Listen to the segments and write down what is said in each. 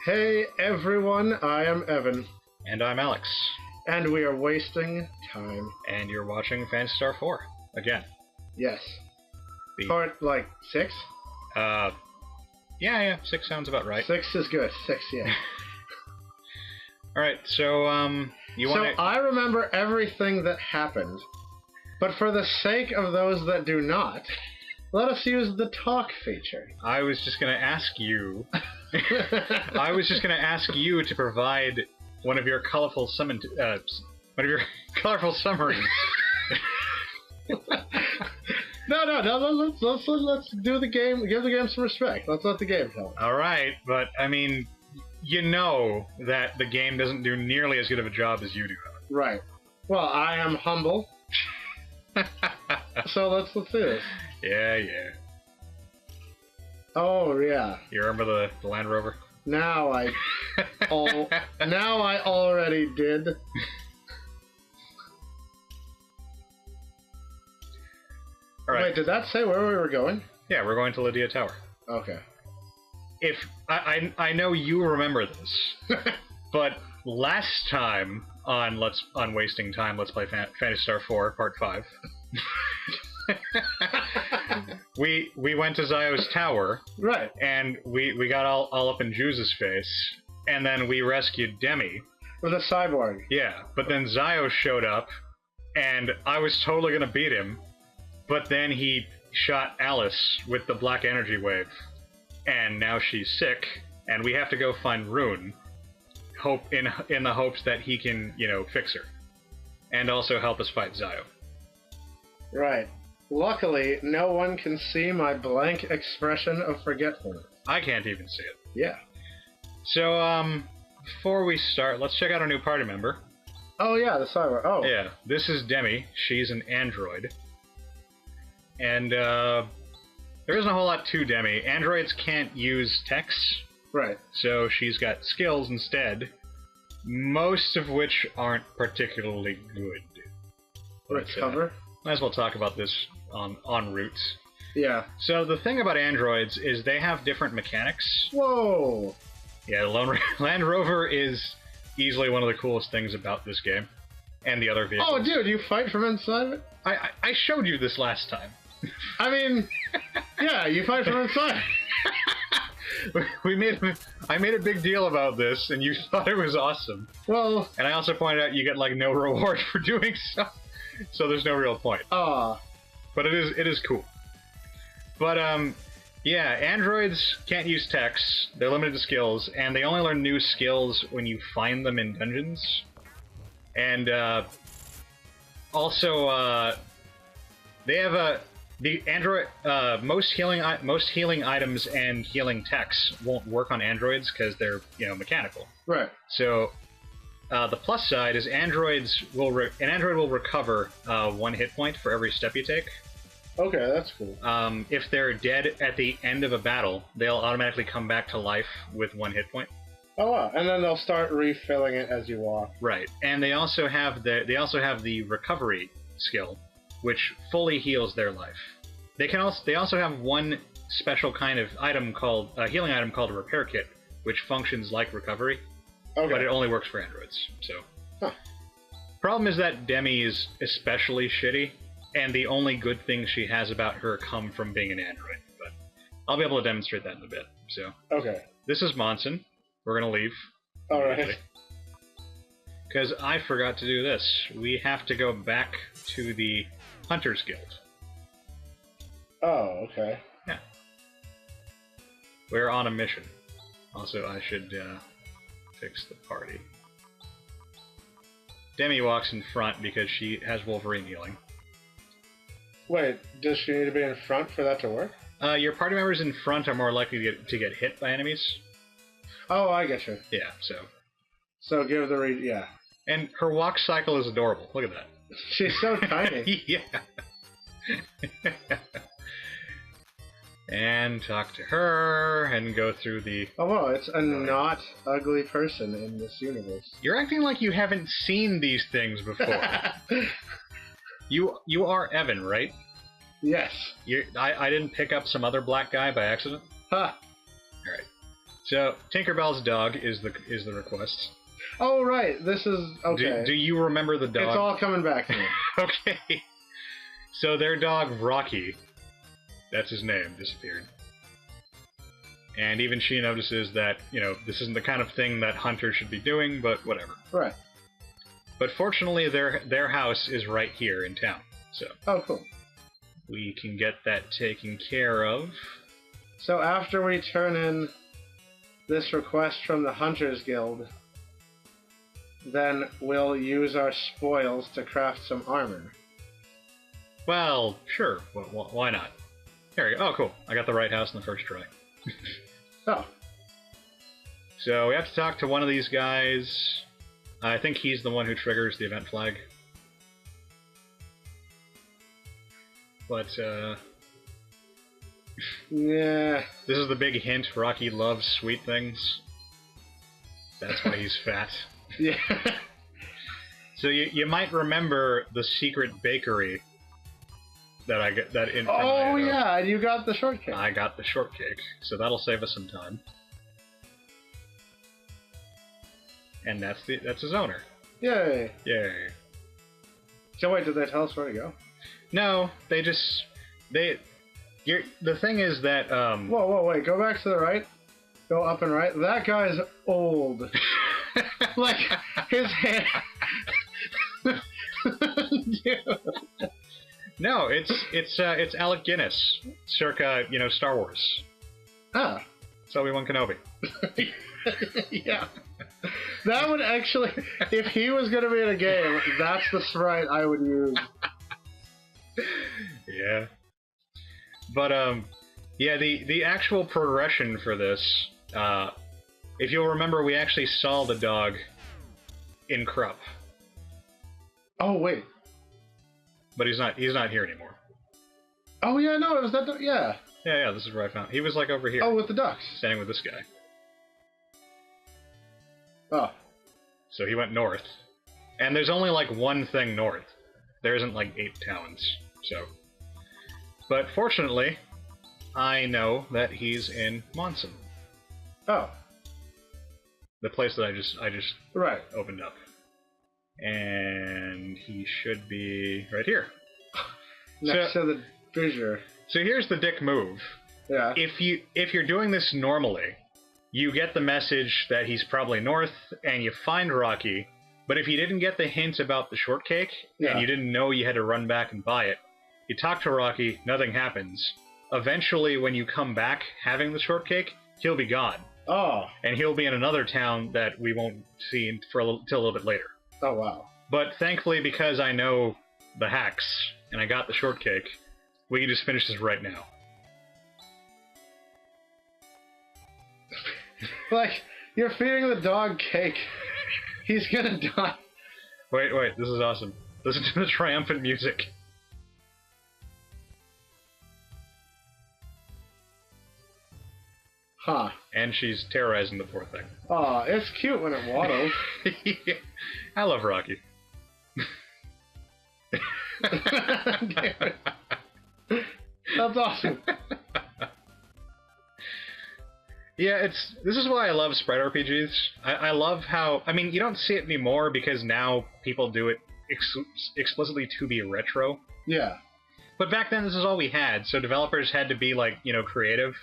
Hey everyone, I am Evan, And I'm Alex. and we are wasting time. And you're watching Phantasy Star 4. Again. Yes. The, Part, like, 6? yeah, 6 sounds about right. 6 is good. 6, yeah. Alright, so, you So want to... I remember everything that happened, but for the sake of those that do not, let us use the talk feature. I was just going to ask you... I was just going to ask you to provide one of your colorful colorful summaries. No, let's do the game, give the game some respect. Let's let the game tell it. Alright, but, I mean, you know that the game doesn't do nearly as good of a job as you do. Right. Well, I am humble, so let's do this. Yeah. Oh, yeah. You remember the Land Rover? Now I already did. Alright. Wait, did that say where we were going? Yeah, we're going to Lydia Tower. Okay. If I know you remember this, but last time on Wasting Time, Let's Play Phantasy Star 4 Part 5, we went to Zio's tower, Right. and we got all up in Juice's face, and then we rescued Demi. With a cyborg. Yeah, but then Zio showed up, and I was totally gonna beat him, but then he shot Alice with the black energy wave, and now she's sick, and we have to go find Rune, in the hopes that he can, fix her, and also help us fight Zio. Right. Luckily, no one can see my blank expression of forgetfulness. I can't even see it. Yeah. So, before we start, let's check out our new party member. Oh, yeah, the cyborg. Oh. Yeah, this is Demi. She's an android. And, there isn't a whole lot to Demi. Androids can't use text, Right. so she's got skills instead, most of which aren't particularly good. But, Recover? might as well talk about this en route. Yeah. So the thing about androids is they have different mechanics. Whoa. Yeah, the Land Rover is easily one of the coolest things about this game, and the other vehicles. Oh, dude, you fight from inside of it? I showed you this last time. I mean, yeah, you fight from inside. I made a big deal about this, and you thought it was awesome. Well, And I also pointed out you get like no reward for doing so, so there's no real point. But it is cool. But yeah, androids can't use text. They're limited to skills, and they only learn new skills when you find them in dungeons. And also, they have the android most healing items and healing texts won't work on androids because they're mechanical. right. So the plus side is an android will recover 1 hit point for every step you take. Okay, that's cool. If they're dead at the end of a battle, they'll automatically come back to life with 1 hit point. Oh, wow. And then they'll start refilling it as you walk. Right, and they also have the recovery skill, which fully heals their life. They also have one special kind of item called a healing item called a repair kit, which functions like recovery, Okay. but it only works for androids. So, Huh. Problem is that Demi is especially shitty, and the only good things she has about her come from being an android. But I'll be able to demonstrate that in a bit. So Okay. this is Monson. We're gonna leave. Alright. Because I forgot to do this. We have to go back to the Hunters Guild. Oh, okay. Yeah. We're on a mission. Also, I should fix the party. Demi walks in front because she has Wolverine healing. Wait, does she need to be in front for that to work? Your party members in front are more likely to get hit by enemies. Oh, I get you. Yeah, so. So give the yeah. And her walk cycle is adorable. Look at that. She's so tiny. Yeah. And talk to her, and go through the... Oh, wow, it's a not ugly person in this universe. You're acting like you haven't seen these things before. You are Evan, right? Yes. I didn't pick up some other black guy by accident? Huh. Alright. So Tinkerbell's dog is the request. Oh right, this is okay. Do you remember the dog? It's all coming back to me. Okay. So their dog Rocky, that's his name, disappeared. And even she notices that, this isn't the kind of thing that hunters should be doing, but whatever. Right. But fortunately, their house is right here in town, so... Oh, cool. We can get that taken care of. So after we turn in this request from the Hunters Guild, then we'll use our spoils to craft some armor. Well, sure. Why not? There you go. Oh, cool. I got the right house in the first try. Oh. So we have to talk to one of these guys. I think he's the one who triggers the event flag. But, yeah. This is the big hint. Rocky loves sweet things. That's why he's fat. Yeah. So you might remember the secret bakery that I got that in. Oh yeah, you got the shortcake. I got the shortcake, so that'll save us some time. And that's his owner. Yay! Yay! So wait, did they tell us where to go? No, the thing is that Whoa, wait, go back to the right. Go up and right. That guy's old. Like his hair. Dude. No, it's Alec Guinness, circa Star Wars. Ah. So Obi-Wan Kenobi. Yeah. That would actually, if he was going to be in a game, that's the sprite I would use. Yeah. But, yeah, the actual progression for this, if you'll remember, we actually saw the dog in Krupp. Oh, wait. But he's not here anymore. Oh, yeah, no, it was that, yeah. Yeah, this is where I found. He was, like, over here. Oh, with the ducks. Standing with this guy. Oh. So he went north. And there's only, like, one thing north. There isn't, like, 8 towns, so... But fortunately, I know that he's in Monson. Oh. The place that I just right. opened up. And he should be right here. Next to the fissure. So here's the dick move. Yeah. If you're doing this normally, you get the message that he's probably north, and you find Rocky. But if you didn't get the hint about the shortcake, and you didn't know you had to run back and buy it, you talk to Rocky, nothing happens. Eventually, when you come back having the shortcake, he'll be gone. Oh. And he'll be in another town that we won't see till a little bit later. Oh, wow. But thankfully, because I know the hacks, and I got the shortcake, we can just finish this right now. Like, you're feeding the dog cake. He's gonna die. Wait, this is awesome. Listen to the triumphant music. Huh. And she's terrorizing the poor thing. Aw, it's cute when it waddles. Yeah. I love Rocky. That's awesome. Yeah, this is why I love sprite RPGs. I love how... I mean, you don't see it anymore because now people do it explicitly to be retro. Yeah. But back then, this is all we had, so developers had to be, like, creative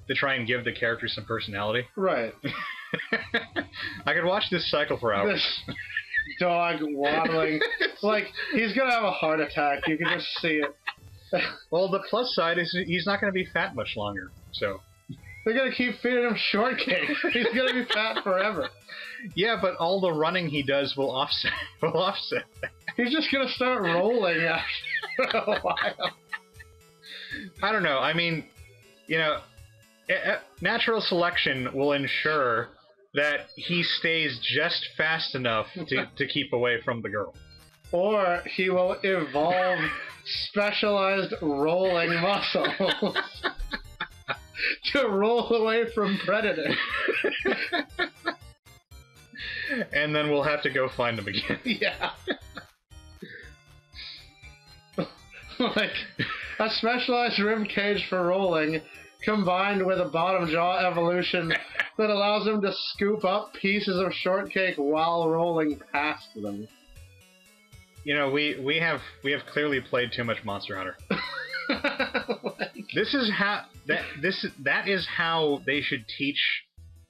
to try and give the characters some personality. Right. I could watch this cycle for hours. This dog waddling. Like, he's gonna have a heart attack. You can just see it. Well, the plus side is he's not gonna be fat much longer, so... They're gonna keep feeding him shortcake. He's gonna be fat forever. Yeah, but all the running he does will offset that. He's just gonna start rolling after a while. I don't know. I mean, natural selection will ensure that he stays just fast enough to keep away from the girl. Or he will evolve specialized rolling muscles to roll away from predators. And then we'll have to go find him again. Yeah. Like, a specialized rib cage for rolling, combined with a bottom jaw evolution that allows him to scoop up pieces of shortcake while rolling past them. You know, we have clearly played too much Monster Hunter. This is how that is how they should teach,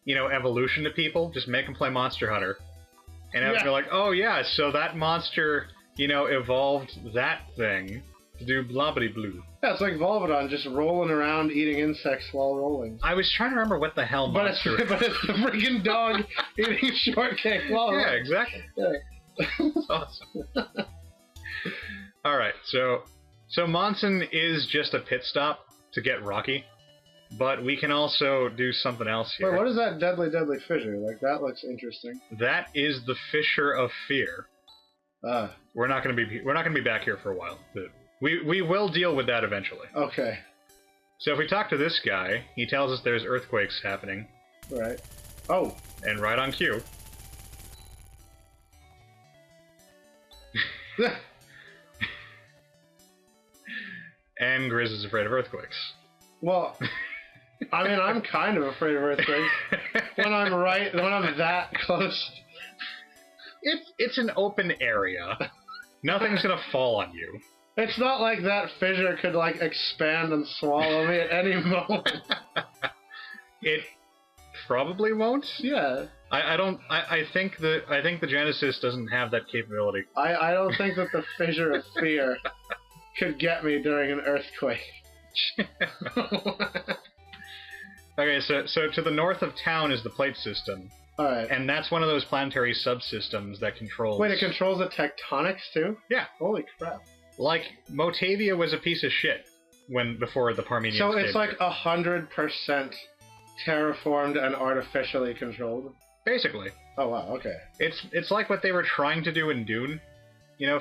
you know, evolution to people. Just make them play Monster Hunter, and have be like, oh yeah, so that monster, you know, evolved that thing to do blobbity blue. Yeah, it's like Volvodon just rolling around eating insects while rolling. I was trying to remember what the hell monster. But it's the freaking dog eating shortcake while rolling. Yeah, exactly. Yeah. That's awesome. All right, so Monson is just a pit stop to get Rocky, but we can also do something else here. Wait, what is that deadly fissure? Like, that looks interesting. That is the Fissure of Fear. We're not gonna be back here for a while, but we will deal with that eventually. Okay. So if we talk to this guy, he tells us there's earthquakes happening. Right. Oh. And right on cue. And Grizz is afraid of earthquakes. Well, I mean, I'm kind of afraid of earthquakes when I'm that close. It's an open area. Nothing's gonna fall on you. It's not like that fissure could like expand and swallow me at any moment. It probably won't. Yeah. I think the Genesis doesn't have that capability. I don't think that the Fissure of Fear could get me during an earthquake. Okay, so to the north of town is the plate system. Alright. And that's one of those planetary subsystems that controls... Wait, it controls the tectonics too? Yeah. Holy crap. Like, Motavia was a piece of shit before the Parmenians So it's came like here. 100% terraformed and artificially controlled? Basically. Oh wow, okay. It's like what they were trying to do in Dune. You know,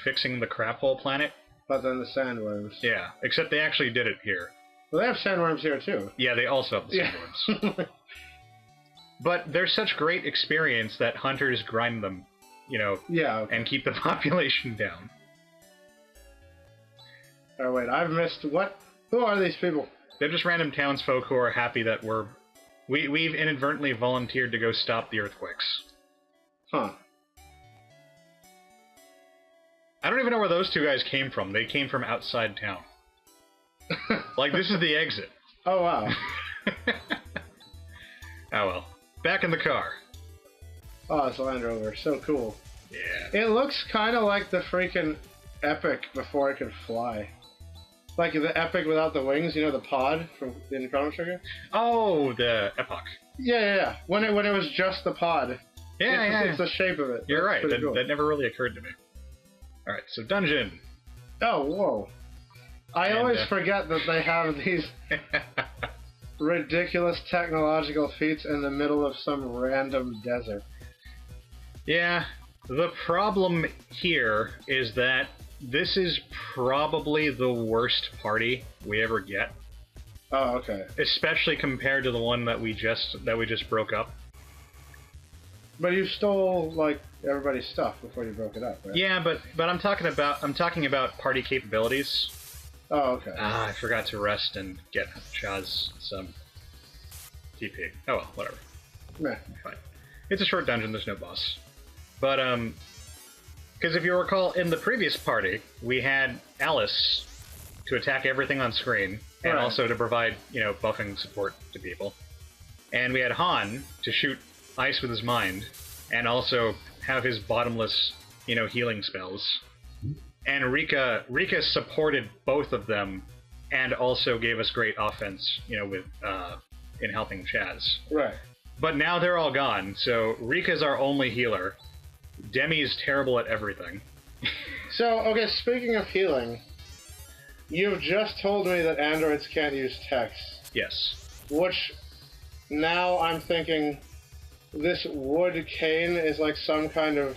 fixing the crap hole planet. But then the sandworms. Yeah, except they actually did it here. Well, they have sandworms here too. Yeah, they also have the sandworms. Yeah. But they're such great experience that hunters grind them, you know, and keep the population down. Oh wait, I've missed what? Who are these people? They're just random townsfolk who are happy that we've inadvertently volunteered to go stop the earthquakes. Huh. I don't even know where those two guys came from. They came from outside town. Like, this is the exit. Oh, wow. Oh, well. Back in the car. Oh, it's Land Rover. So cool. Yeah. It looks kind of like the freaking Epic before it could fly. Like the Epic without the wings, you know, the pod from in Chrono Trigger? Oh, the Epoch. Yeah. When it was just the pod. Yeah, It's the shape of it. You're right. Cool. That never really occurred to me. Alright, so dungeon. Oh, whoa. I always forget that they have these ridiculous technological feats in the middle of some random desert. Yeah, the problem here is that this is probably the worst party we ever get. Oh, okay. Especially compared to the one that we just broke up. But you stole like everybody's stuff before you broke it up, right? Yeah, but I'm talking about party capabilities. Oh, okay. I forgot to rest and get Chaz some TP. Oh well, whatever. Meh. Fine. It's a short dungeon, there's no boss. But because if you recall, in the previous party, we had Alice to attack everything on screen, and also to provide, you know, buffing support to people. And we had Han to shoot ice with his mind, and also have his bottomless, you know, healing spells. And Rika supported both of them, and also gave us great offense, you know, with in helping Chaz. Right. But now they're all gone, so Rika's our only healer. Demi's terrible at everything. So, okay, speaking of healing, you've just told me that androids can't use text. Yes. Which, now I'm thinking, this wood cane is like some kind of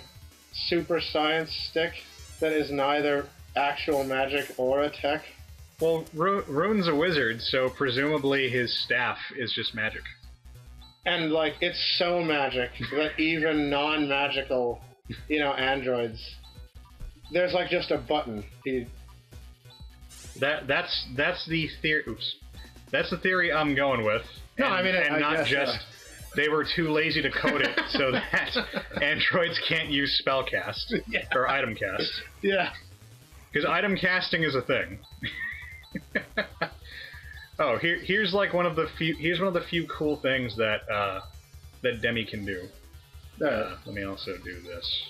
super science stick that is neither actual magic or a tech. Well, Rune's a wizard, so presumably his staff is just magic. And, like, it's so magic that even non-magical, you know, androids, there's, like, just a button. That's the theory. Oops. That's the theory I'm going with. No, I mean, and I not guess, just they were too lazy to code it so that androids can't use spellcast or item cast. Yeah. Because item casting is a thing. Oh, here's like one of the few cool things that that Demi can do. Let me also do this.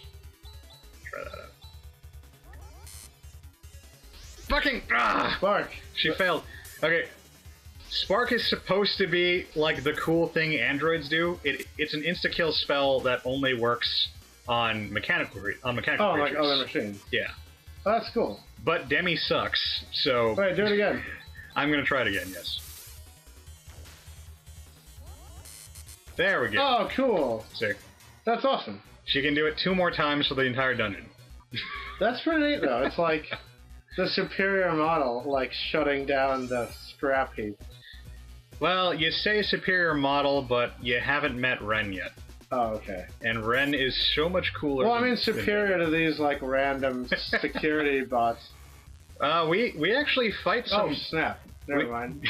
Try that out. Fucking Spark. She failed. Okay. Spark is supposed to be like the cool thing androids do. It's an insta-kill spell that only works on mechanical creatures. Like other machines. Yeah. Oh, that's cool. But Demi sucks, so... Wait, do it again. I'm gonna try it again, yes. There we go. Oh, cool. See? That's awesome. She can do it 2 more times for the entire dungeon. That's pretty neat, though. It's like the superior model, like shutting down the scrap heap. Well, you say superior model, but you haven't met Ren yet. Oh, okay. And Ren is so much cooler. Well, I mean, superior to these like random security bots. We actually fight some. Oh snap! Never mind.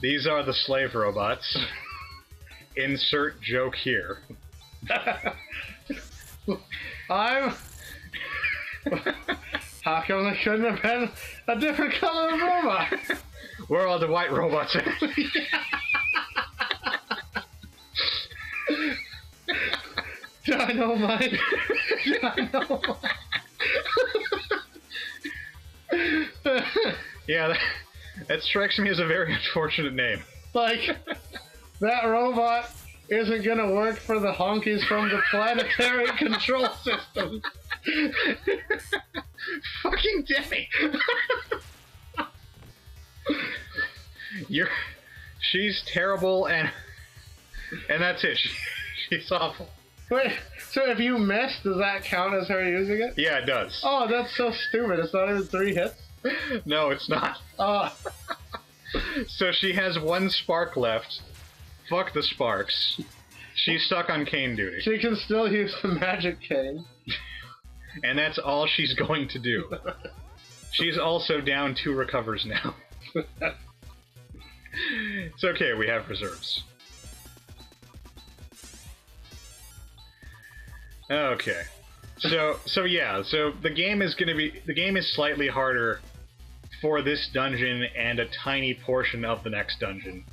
These are the slave robots. Insert joke here. I'm. How come they couldn't have been a different color of robot? Where are the white robots at? Dynamite. Dynamite. Yeah, that strikes me as a very unfortunate name. Like, that robot isn't gonna work for the honkies from the planetary control system. Fucking Demi! She's terrible, and that's it. She's awful. Wait, so if you miss, does that count as her using it? Yeah, it does. Oh, that's so stupid. It's not even 3 hits? No, it's not. Oh. So she has 1 spark left. Fuck the sparks. She's stuck on cane duty. She can still use the magic cane. And that's all she's going to do. She's also down 2 recovers now. It's okay, we have reserves. Okay. So the game is slightly harder for this dungeon and a tiny portion of the next dungeon.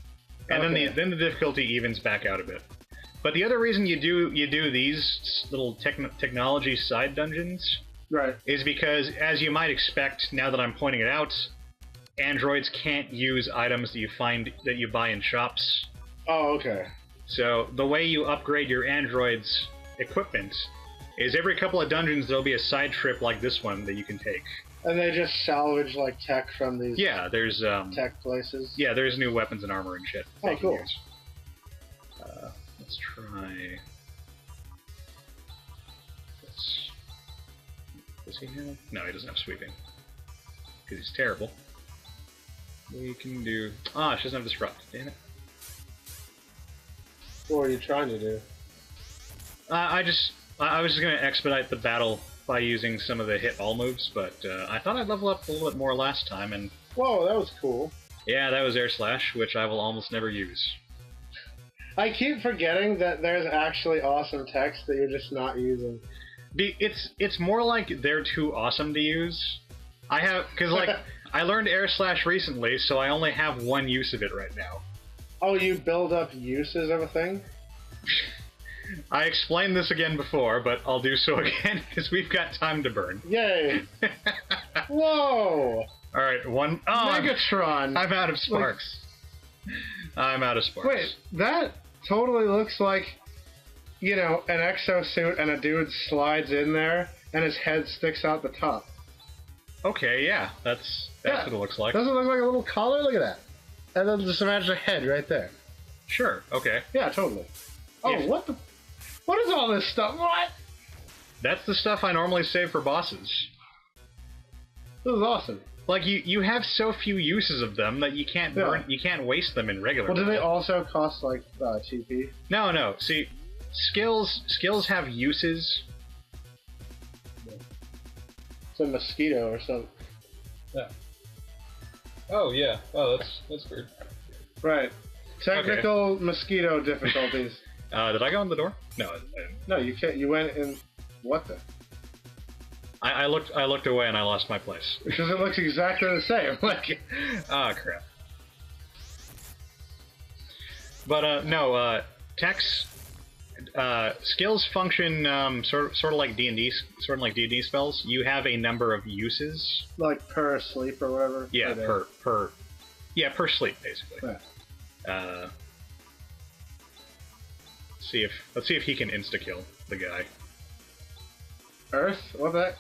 And then the difficulty evens back out a bit. But the other reason you do these little technology side dungeons, right, is because, as you might expect, now that I'm pointing it out, androids can't use items that you buy in shops. Oh, okay. So the way you upgrade your android's equipment is every couple of dungeons there'll be a side trip like this one that you can take. And they just salvage like tech from these there's tech places. Yeah, there's new weapons and armor and shit. Oh, cool. Use. Let's try. Does he have? No, he doesn't have sweeping because he's terrible. We can do. She doesn't have disrupt. Damn it. What are you trying to do? I was just gonna expedite the battle by using some of the hit all moves, but I thought I'd level up a little bit more last time, and whoa, that was cool. Yeah, that was air slash, which I will almost never use. I keep forgetting that there's actually awesome text that you're just not using. It's more like they're too awesome to use. Because like I learned air slash recently, so I only have 1 use of it right now. Oh, you build up uses of a thing? I explained this again before, but I'll do so again because we've got time to burn. Yay! Whoa! Alright, one. Megatron! I'm out of sparks. I'm out of sparks. Wait, that totally looks like, an exosuit and a dude slides in there and his head sticks out the top. Okay, yeah, that's what it looks like. Doesn't it look like a little collar? Look at that. And then just imagine a head right there. Sure, okay. Yeah, totally. Oh, what is all this stuff? What? That's the stuff I normally save for bosses. This is awesome. Like, you have so few uses of them that you can't you can't waste them in regular. Well, do they also cost, like, TP? No. See, skills have uses. It's a mosquito or something. Yeah. Oh, yeah. Oh, that's weird. Right. Technical mosquito difficulties. Did I go in the door? No, I didn't. No, you can't. You went in. What the? I looked away and I lost my place. Because it looks exactly the same. Like, Ah, crap. But no, techs, skills function sort of like D&D, sort of like D&D spells. You have a number of uses. like per sleep or whatever. Yeah, per sleep basically. Yeah. Let's see if he can insta kill the guy. Earth? What that?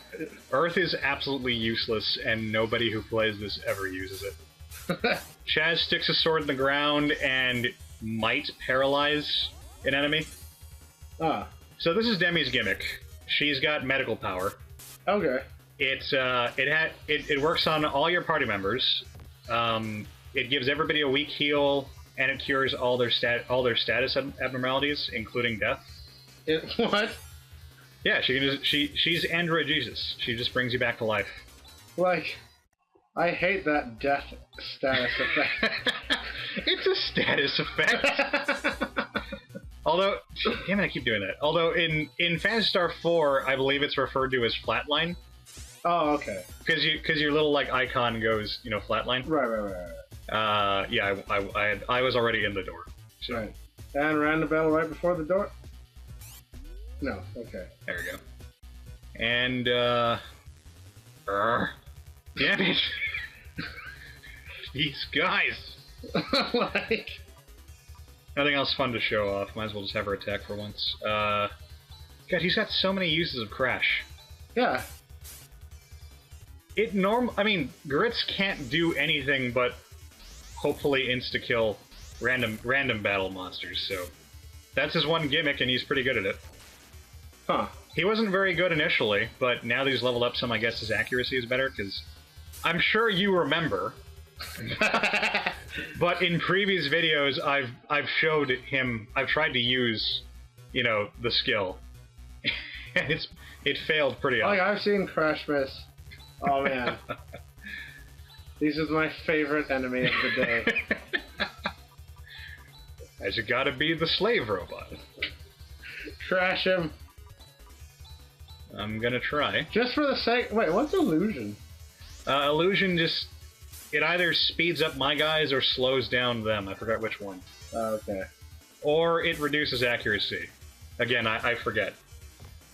Earth is absolutely useless, and nobody who plays this ever uses it. Chaz sticks a sword in the ground and might paralyze an enemy. Ah. So this is Demi's gimmick. She's got medical power. Okay. It works on all your party members. It gives everybody a weak heal, and it cures all their status abnormalities, including death. What? Yeah, she's Android Jesus. She just brings you back to life. Like, I hate that death status effect. It's a status effect. Although, damn it, I keep doing that. Although in Phantasy Star 4, I believe it's referred to as flatline. Oh, okay. Because your little like icon goes, flatline. Right. Yeah, I was already in the door. So. Right. And rang the bell right before the door? No, okay. There we go. And, damn it! These guys! Like... Nothing else fun to show off. Might as well just have her attack for once. God, he's got so many uses of Crash. Yeah. I mean, Gritz can't do anything but hopefully insta-kill random battle monsters, so... That's his one gimmick, and he's pretty good at it. Huh. He wasn't very good initially, but now that he's leveled up some, I guess his accuracy is better, because I'm sure you remember, but in previous videos, I've showed him, I've tried to use, the skill, and it failed pretty often. Like, I've seen Crash miss. Oh, man. This is my favorite enemy of the day. As you gotta be the slave robot. Crash him. I'm gonna try. Just for the sake... Wait, what's illusion? Illusion just... It either speeds up my guys or slows down them. I forgot which one. Okay. Or it reduces accuracy. Again, I forget.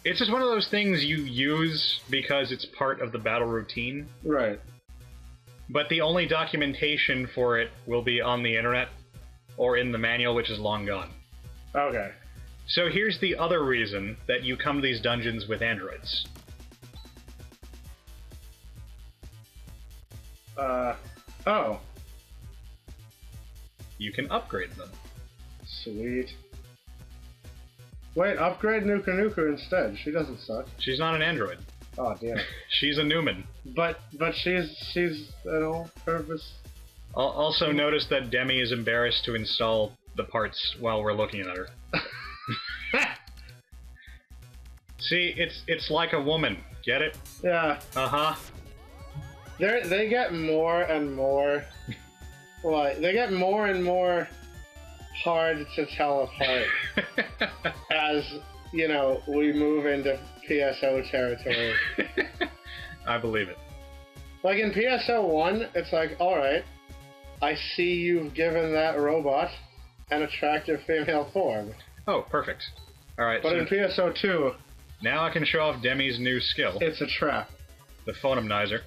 It's just one of those things you use because it's part of the battle routine. Right. But the only documentation for it will be on the internet or in the manual, which is long gone. Okay. So here's the other reason that you come to these dungeons with androids. Oh. You can upgrade them. Sweet. Wait, upgrade Nuka Nuka instead. She doesn't suck. She's not an android. Oh, damn. She's a Newman. But she's an all-purpose... Also notice that Demi is embarrassed to install the parts while we're looking at her. See, it's like a woman. Get it? Yeah. Uh-huh. They get more and more... Like, they get more and more hard to tell apart as, we move into PSO territory. I believe it. Like, in PSO 1, it's like, alright, I see you've given that robot an attractive female form. Oh, perfect. Alright, But so in PSO 2... Now I can show off Demi's new skill. It's a trap. The Phonemnizer.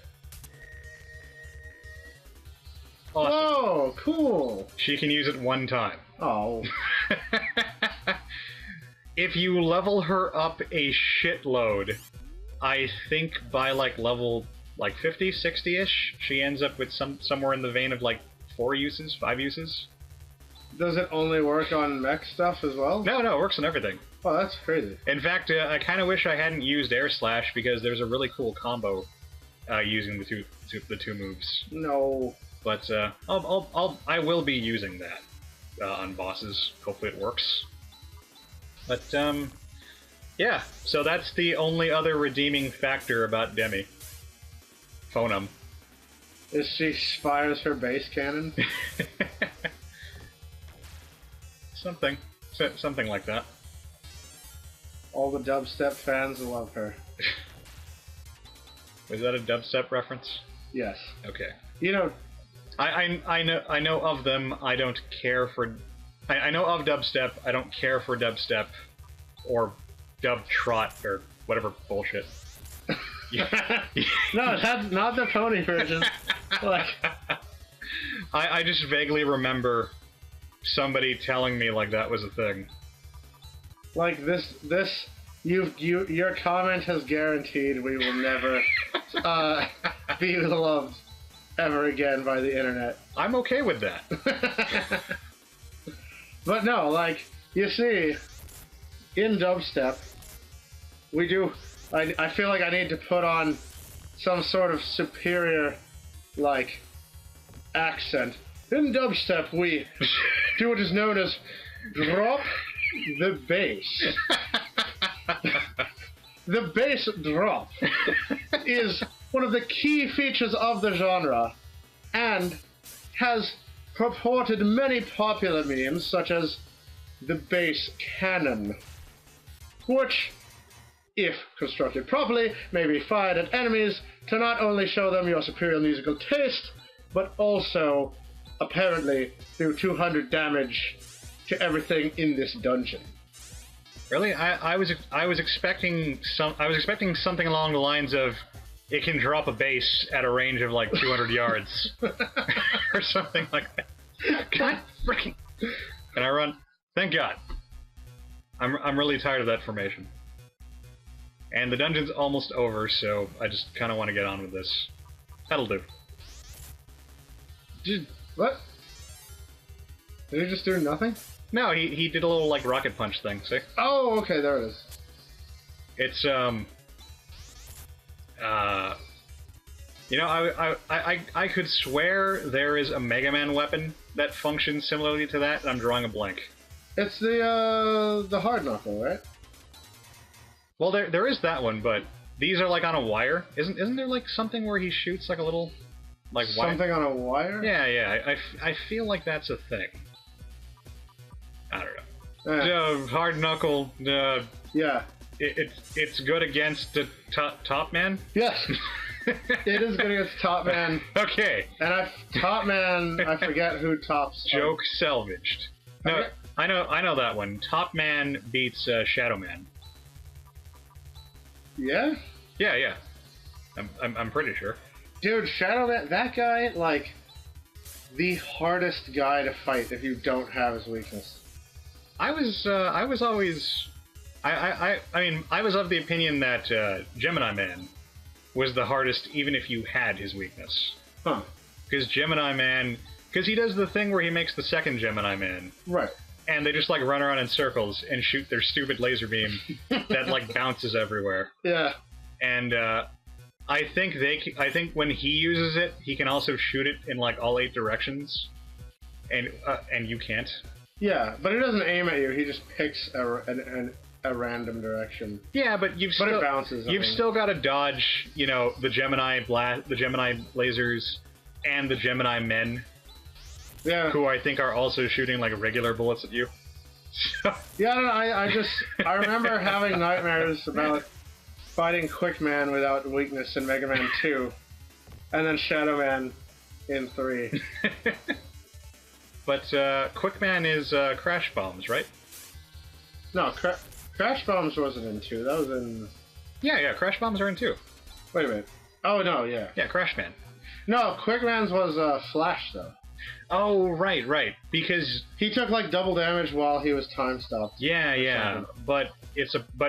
Awesome. Oh, cool! She can use it one time. Oh. If you level her up a shitload, I think by level 50, 60-ish, she ends up with somewhere in the vein of 4 uses, 5 uses. Does it only work on mech stuff as well? No, it works on everything. Oh, that's crazy. In fact, I kind of wish I hadn't used Air Slash because there's a really cool combo using the two moves. No. But I will be using that on bosses. Hopefully it works. But yeah. So that's the only other redeeming factor about Demi. Phonem. Is she fires her base cannon? something like that. All the dubstep fans love her. Was that a dubstep reference? Yes. Okay. You know, I know of them. I don't care for. I know of dubstep. I don't care for dubstep, or dub trot or whatever bullshit. no, that's not the pony version. Like, I just vaguely remember somebody telling me like that was a thing. Like your comment has guaranteed we will never be loved ever again by the internet. I'm okay with that. But no, like, you see, in dubstep, we do. I feel like I need to put on some sort of superior, like, accent. In dubstep, we do what is known as drop the bass. The bass drop is one of the key features of the genre and has purported many popular memes such as the bass cannon, which, if constructed properly, may be fired at enemies to not only show them your superior musical taste, but also apparently do 200 damage to everything in this dungeon. Really, I was expecting something along the lines of it can drop a base at a range of like 200 yards or something like that. God freaking! Can I run? Thank God. I'm really tired of that formation. And the dungeon's almost over, so I just kind of want to get on with this. That'll do. What? Did he just do nothing? No, he did a little like rocket punch thing. See? Oh, okay, there it is. It's you know, I could swear there is a Mega Man weapon that functions similarly to that, and I'm drawing a blank. It's the hard knuckle, right? Well, there is that one, but these are like on a wire. Isn't there like something where he shoots like a little like wire? Something on a wire? Yeah. I feel like that's a thing. I don't know. Hard knuckle. Yeah. It's good against the top man. Yes. It is good against Top Man. Okay. And Top Man, I forget who tops. Joke salvaged. No, okay. I know that one. Top Man beats Shadow Man. Yeah? Yeah. I'm pretty sure. Dude, Shadow Man, that guy, like, the hardest guy to fight if you don't have his weakness. I was always, I mean, I was of the opinion that Gemini Man was the hardest, even if you had his weakness. Huh. Because Gemini Man, because he does the thing where he makes the second Gemini Man. Right. And they just like run around in circles and shoot their stupid laser beam that like bounces everywhere. Yeah. And I think when he uses it, he can also shoot it in like all 8 directions, and you can't. Yeah, but it doesn't aim at you. He just picks a random direction. Yeah, but it bounces. You've still got to dodge, you know, the Gemini lasers, and the Gemini men. Yeah. Who I think are also shooting like regular bullets at you. Yeah, I remember having nightmares about fighting Quick Man without weakness in Mega Man 2, and then Shadow Man in 3. But Quick Man is Crash Bombs, right? No, Crash Bombs wasn't in 2. That was in... Yeah, Crash Bombs are in 2. Wait a minute. Oh, no, yeah. Yeah, Crash Man. No, Quick Man's was Flash, though. Oh, right. Because he took like double damage while he was time stopped. Yeah. But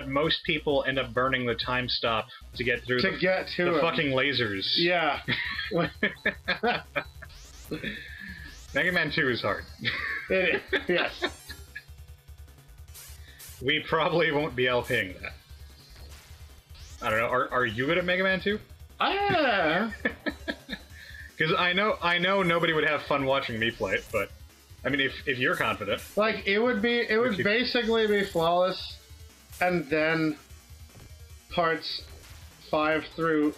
most people end up burning the time stop to get through the fucking lasers. Yeah. Mega Man 2 is hard. It is, yes. We probably won't be LPing that. I don't know. Are you good at Mega Man 2? Yeah. Because I know nobody would have fun watching me play it, but I mean, if you're confident, like it would basically be flawless, and then parts 5 through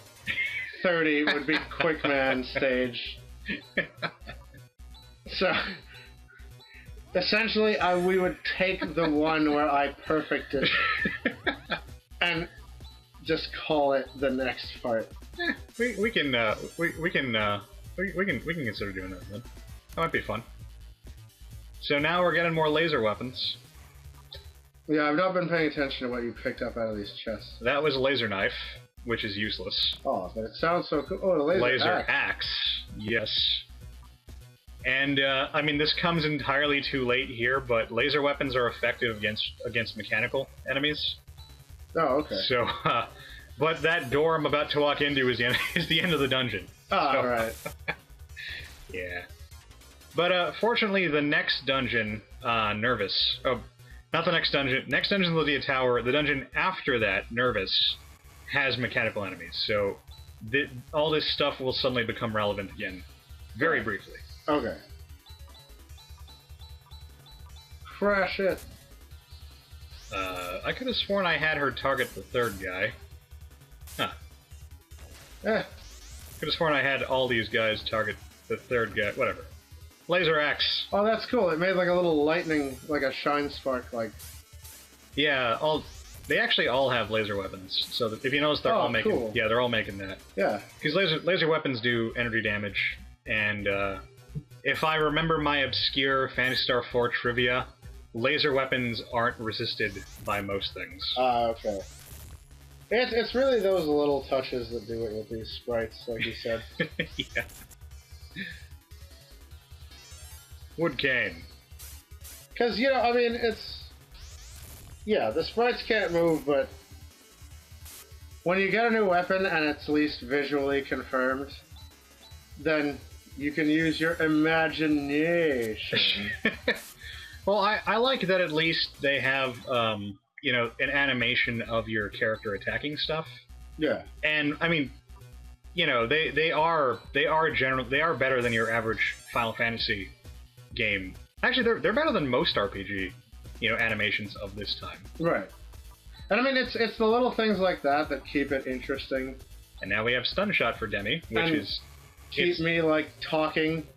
30 would be Quick Man stage. So Essentially, we would take the one where I perfected and just call it the next part. We can consider doing that then. That might be fun. So now we're getting more laser weapons. Yeah, I've not been paying attention to what you picked up out of these chests. That was a laser knife, which is useless. Oh, but it sounds so cool. Oh, the laser axe. Yes. And, I mean, this comes entirely too late here, but laser weapons are effective against mechanical enemies. Oh, okay. So, but that door I'm about to walk into is the end of the dungeon. Oh, so, right. Yeah. But, fortunately, the next dungeon, Nervous... Oh, not the next dungeon. Next dungeon, Lydia Tower. The dungeon after that, Nervous, has mechanical enemies. So, all this stuff will suddenly become relevant again, very briefly. Okay. Crash it. I could have sworn I had her target the third guy. Huh. Could have sworn I had all these guys target the third guy. Whatever. Laser axe. Oh, that's cool. It made like a little lightning, like a shine spark, like... Yeah, they actually all have laser weapons. So if you notice, they're all making... Cool. Yeah, they're all making that. Yeah. Because laser weapons do energy damage, and, if I remember my obscure Phantasy Star 4 trivia, laser weapons aren't resisted by most things. Okay. It's really those little touches that do it with these sprites, like you said. Yeah. Wood cane. Because, you know, I mean, it's... Yeah, the sprites can't move, but... When you get a new weapon and it's at least visually confirmed, then you can use your imagination. Well, I like that at least they have, you know, an animation of your character attacking stuff. Yeah. And, I mean, you know, they are better than your average Final Fantasy game. Actually, they're better than most RPG, you know, animations of this time. Right. And I mean, it's the little things like that that keep it interesting. And now we have Stun Shot for Demi, which is... Keep me, like, talking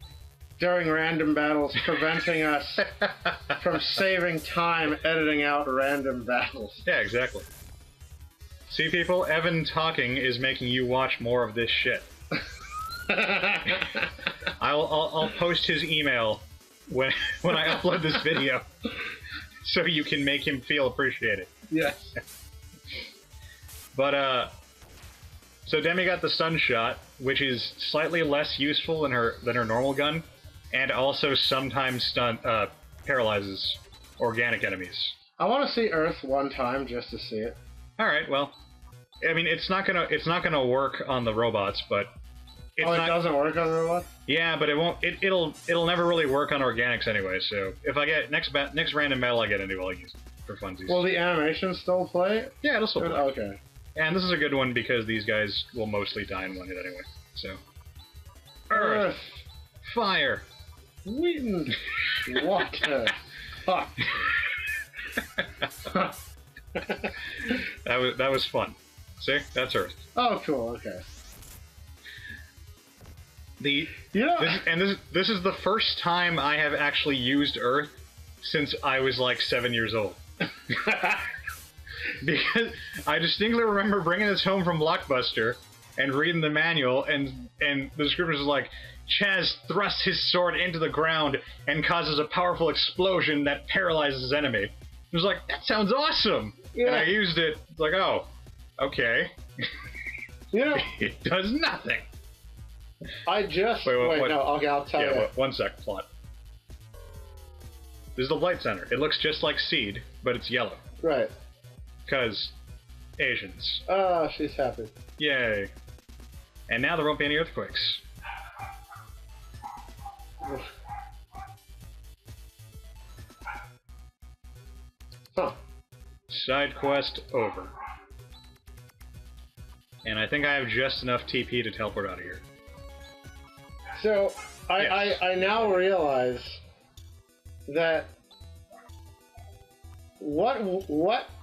during random battles, preventing us from saving time editing out random battles. Yeah, exactly. See, people, Evan talking is making you watch more of this shit. I'll post his email when I upload this video, so you can make him feel appreciated. Yes. But so Demi got the Stun Shot, which is slightly less useful than her normal gun, and also sometimes paralyzes organic enemies. I want to see Earth one time just to see it. All right, well, I mean, it's not gonna work on the robots, but it doesn't work on the robot? Yeah, but it won't. It'll never really work on organics anyway. So if I get next random battle I get into, I'll use it for funsies. Will the animation still play? Yeah, it'll still play. Okay. And this is a good one because these guys will mostly die in one hit anyway. So Earth, Fire, Wind, Water, Fuck. That was fun. See, that's Earth. Oh, cool. Okay. This is the first time I have actually used Earth since I was like 7 years old. Because I distinctly remember bringing this home from Blockbuster and reading the manual, and the description was like, Chaz thrusts his sword into the ground and causes a powerful explosion that paralyzes his enemy. It was like, that sounds awesome! Yeah. And I used it, it's like, oh, okay. Yeah. It does nothing. I just... Wait, no, I'll tell you. Yeah, one sec, plot. This is the Blight Center. It looks just like Seed, but it's yellow. Right. Because Asians. Ah, she's happy. Yay. And now there won't be any earthquakes. Huh. Side quest over. And I think I have just enough TP to teleport out of here. So, Yes. I now realize that what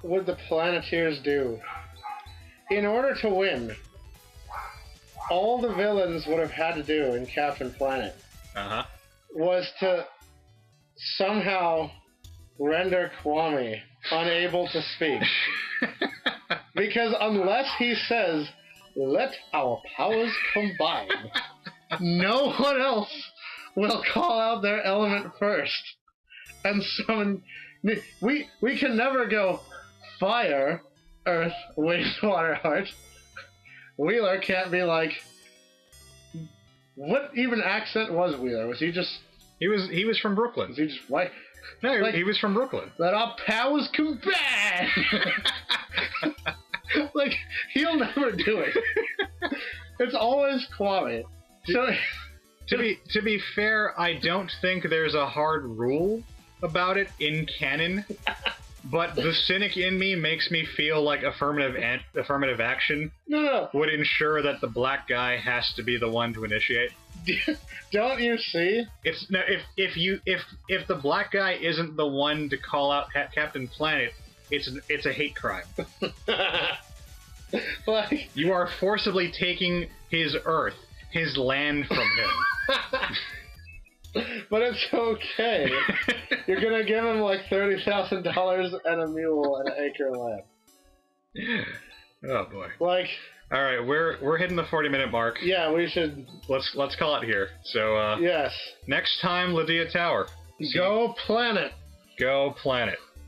would the Planeteers do? In order to win, all the villains would have had to do in Captain Planet Uh-huh. was to somehow render Kwame unable to speak. Because unless he says, "Let our powers combine," no one else will call out their element first and summon. We can never go fire, earth, wind, water, heart. Wheeler can't be like. What even accent was Wheeler? Was he just? He was from Brooklyn. Was he just white? No, Like, he was from Brooklyn. Let our powers combine. Like, he'll never do it. It's always Kwame. So, to be fair, I don't think there's a hard rule about it in canon, but the cynic in me makes me feel like affirmative action would ensure that the black guy has to be the one to initiate. Don't you see? It's no, if the black guy isn't the one to call out Captain Planet, it's a hate crime. Like, you are forcibly taking his Earth, his land from him. But it's okay. You're gonna give him like $30,000 and a mule and an acre of land. Oh boy. Like, all right, we're hitting the 40-minute mark. Yeah, we should. Let's call it here. So yes. Next time, Lydia Tower. Go Planet. Go Planet.